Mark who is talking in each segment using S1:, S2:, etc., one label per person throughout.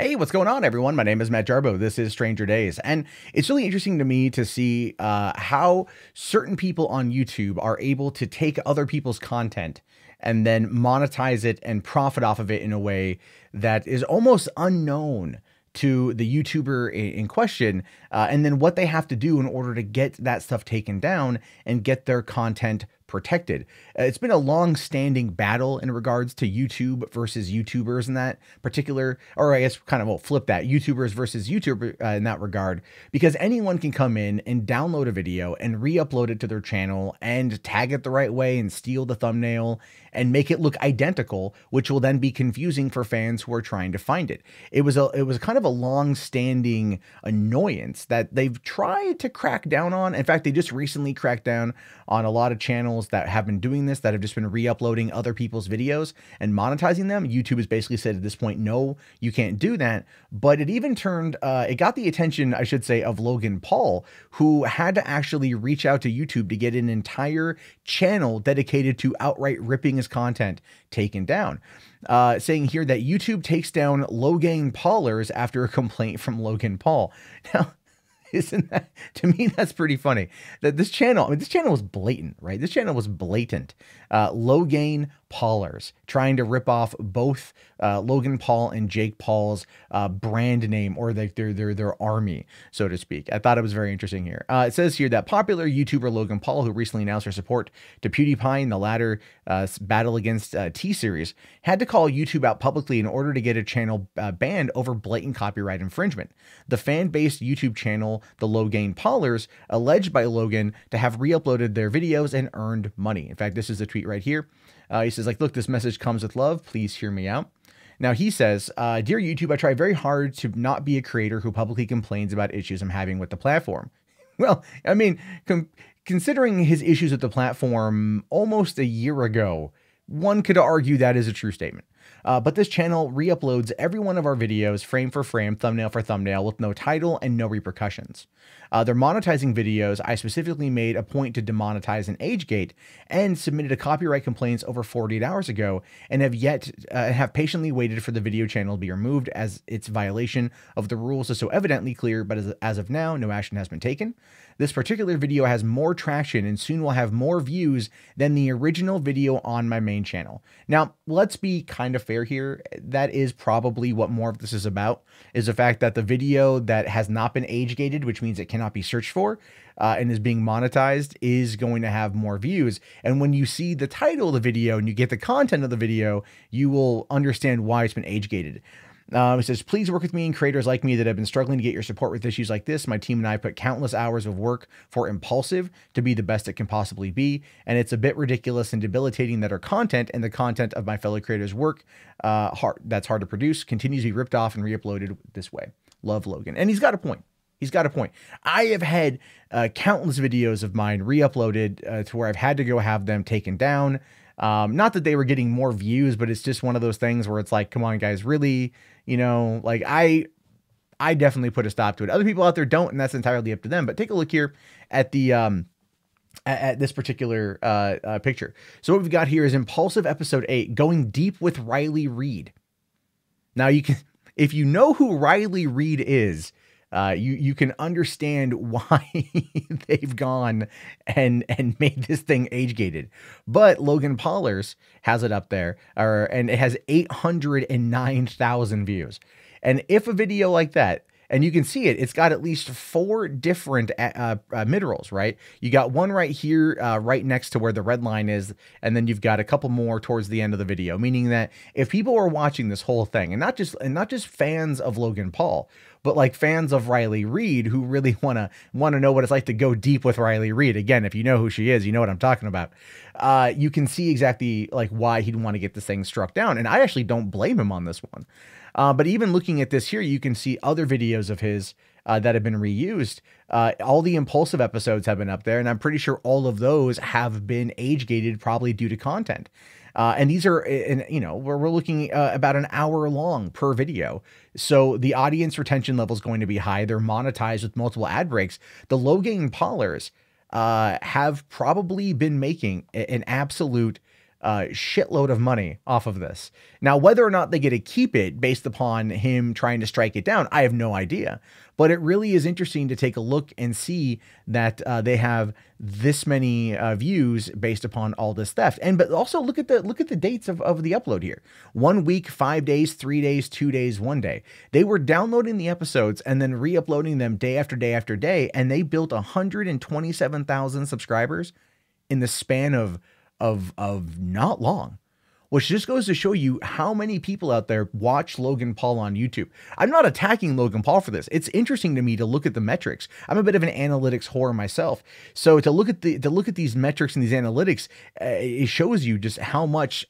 S1: Hey, what's going on, everyone? My name is Matt Jarbo. This is Stranger Days. And it's really interesting to me to see how certain people on YouTube are able to take other people's content and then monetize it and profit off of it in a way that is almost unknown to the YouTuber in question, and then what they have to do in order to get that stuff taken down and get their content protected. It's been a long-standing battle in regards to YouTube versus YouTubers in that particular, or I guess kind of, we'll flip that, YouTubers versus YouTuber in that regard, because anyone can come in and download a video and re-upload it to their channel and tag it the right way and steal the thumbnail and make it look identical, which will then be confusing for fans who are trying to find it. It was kind of a long-standing annoyance that they've tried to crack down on. In fact, they just recently cracked down on a lot of channels that have been doing this, that have just been re-uploading other people's videos and monetizing them. YouTube has basically said at this point, no, you can't do that. But it even turned, it got the attention, I should say, of Logan Paul, who had to actually reach out to YouTube to get an entire channel dedicated to outright ripping his content taken down. Saying here that YouTube takes down LogangPaulers after a complaint from Logan Paul. Now, isn't that, to me, that's pretty funny that this channel, I mean, this channel was blatant, right? This channel was blatant. LogangPaulers trying to rip off both Logan Paul and Jake Paul's brand name, or their army, so to speak. I thought it was very interesting here. It says here that popular YouTuber Logan Paul, who recently announced her support to PewDiePie in the latter battle against T-Series, had to call YouTube out publicly in order to get a channel banned over blatant copyright infringement. The fan-based YouTube channel, the LogangPaulers, alleged by Logan to have re-uploaded their videos and earned money. In fact, this is the tweet right here. He says, like, look, this message comes with love. Please hear me out. Now, he says, dear YouTube, I try very hard to not be a creator who publicly complains about issues I'm having with the platform. Well, I mean, considering his issues with the platform almost a year ago, one could argue that is a true statement. But this channel re-uploads every one of our videos, frame for frame, thumbnail for thumbnail, with no title and no repercussions. They're monetizing videos. I specifically made a point to demonetize an age gate and submitted a copyright complaints over 48 hours ago, and have patiently waited for the video channel to be removed, as its violation of the rules is so evidently clear, but as of now, no action has been taken. This particular video has more traction and soon will have more views than the original video on my main channel. Now, let's be kind of fair here. That is probably what more of this is about, is the fact that the video that has not been age gated, which means it cannot be searched for, and is being monetized, is going to have more views. And when you see the title of the video and you get the content of the video, you will understand why it's been age gated. It says, please work with me and creators like me that have been struggling to get your support with issues like this. My team and I put countless hours of work for Impulsive to be the best it can possibly be. And it's a bit ridiculous and debilitating that our content and the content of my fellow creators' work that's hard to produce continues to be ripped off and re-uploaded this way. Love, Logan. And he's got a point. He's got a point. I have had countless videos of mine re-uploaded to where I've had to go have them taken down. Not that they were getting more views, but it's just one of those things where it's like, come on, guys, really, you know, like I definitely put a stop to it. Other people out there don't, and that's entirely up to them. But take a look here at the at this particular picture. So what we've got here is Impulsive episode 8, going deep with Riley Reid. Now you can, if you know who Riley Reid is, you can understand why they've gone and made this thing age gated. But LogangPaulers has it up there, and it has 809,000 views. And if a video like that, and you can see it, it's got at least 4 different mid-rolls, right? You got one right here, right next to where the red line is, and then you've got a couple more towards the end of the video, meaning that if people are watching this whole thing, and not just fans of Logan Paul, but like fans of Riley Reid who really want to know what it's like to go deep with Riley Reid. Again, if you know who she is, you know what I'm talking about. You can see exactly like why he'd want to get this thing struck down. And I actually don't blame him on this one. But even looking at this here, you can see other videos of his that have been reused. All the Impulsive episodes have been up there, and I'm pretty sure all of those have been age gated, probably due to content. And these are, you know, we're looking about an hour long per video. So the audience retention level is going to be high. They're monetized with multiple ad breaks. The LogangPaulers have probably been making an absolute shitload of money off of this. Now, whether or not they get to keep it based upon him trying to strike it down, I have no idea. But it really is interesting to take a look and see that they have this many views based upon all this theft. And but also look at the dates of the upload here. 1 week, 5 days, 3 days, 2 days, 1 day. They were downloading the episodes and then re-uploading them day after day after day, and they built 127,000 subscribers in the span of not long. Which just goes to show you how many people out there watch Logan Paul on YouTube. I'm not attacking Logan Paul for this. It's interesting to me to look at the metrics. I'm a bit of an analytics whore myself. So to look at these metrics and these analytics, it shows you just how much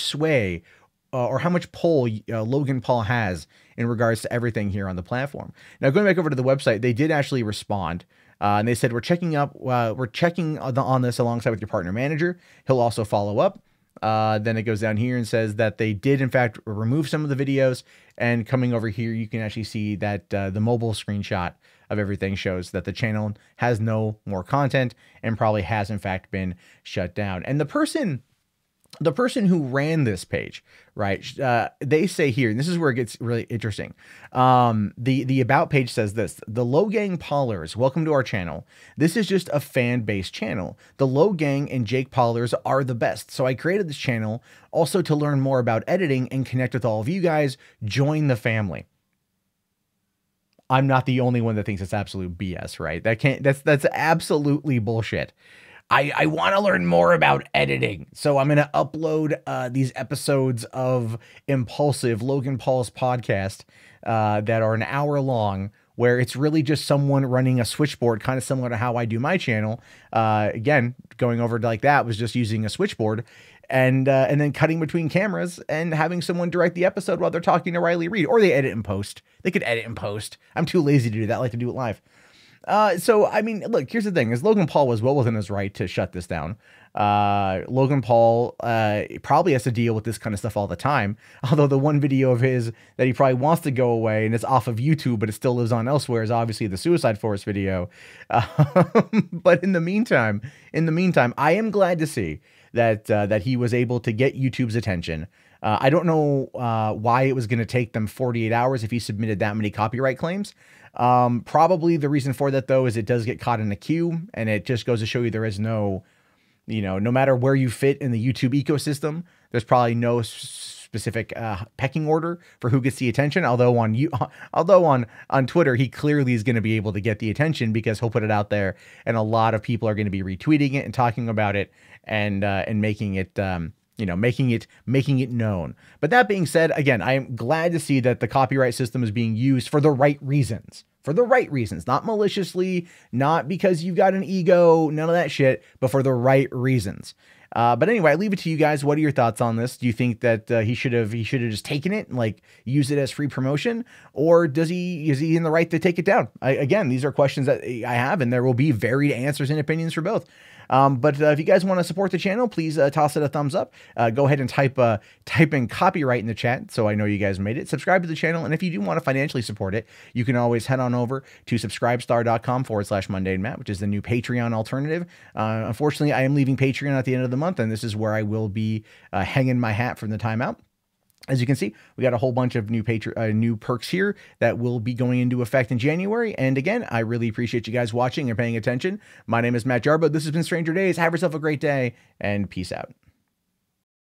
S1: sway or how much pull Logan Paul has in regards to everything here on the platform. Now, going back over to the website, they did actually respond. And they said, we're checking on this alongside with your partner manager. He'll also follow up. Then it goes down here and says that they did in fact remove some of the videos, and coming over here, you can actually see that the mobile screenshot of everything shows that the channel has no more content and probably has in fact been shut down. And the person who ran this page, right? They say here, and this is where it gets really interesting. The about page says this: the LogangPaulers, welcome to our channel. This is just a fan-based channel. The Logang and Jake Paulers are the best. So I created this channel also to learn more about editing and connect with all of you guys. Join the family. I'm not the only one that thinks it's absolute BS, right? That's absolutely bullshit. I want to learn more about editing, so I'm going to upload these episodes of Impulsive, Logan Paul's podcast, that are an hour long, where it's really just someone running a switchboard, kind of similar to how I do my channel. Again, going over like that was just using a switchboard, and then cutting between cameras and having someone direct the episode while they're talking to Riley Reid, or they edit and post. They could edit and post. I'm too lazy to do that. I like to do it live. So, I mean, look, here's the thing, is Logan Paul was well within his right to shut this down. Logan Paul, probably has to deal with this kind of stuff all the time. Although the one video of his that he probably wants to go away and it's off of YouTube, but it still lives on elsewhere, is obviously the Suicide Forest video. But in the meantime, I am glad to see that he was able to get YouTube's attention. I don't know why it was going to take them 48 hours if he submitted that many copyright claims. Probably the reason for that, though, is it does get caught in a queue, and it just goes to show you there is no, no matter where you fit in the YouTube ecosystem, there's probably no specific pecking order for who gets the attention. Although on Twitter, he clearly is going to be able to get the attention because he'll put it out there, and a lot of people are going to be retweeting it and talking about it and making it making it known. But that being said, again, I am glad to see that the copyright system is being used for the right reasons. For the right reasons, not maliciously, not because you've got an ego, none of that shit, but for the right reasons. But anyway, I leave it to you guys. What are your thoughts on this? Do you think that he should have just taken it and like use it as free promotion, or is he in the right to take it down? Again, these are questions that I have, and there will be varied answers and opinions for both. But if you guys want to support the channel, please toss it a thumbs up. Go ahead and type in copyright in the chat so I know you guys made it. Subscribe to the channel, and if you do want to financially support it, you can always head on over to subscribestar.com/mundanemat, which is the new Patreon alternative. Unfortunately, I am leaving Patreon at the end of the month, and this is where I will be hanging my hat from the time out. As you can see, we got a whole bunch of new perks here that will be going into effect in January. And again, I really appreciate you guys watching and paying attention. My name is Matt Jarbo. This has been Stranger Days. Have yourself a great day, and peace out.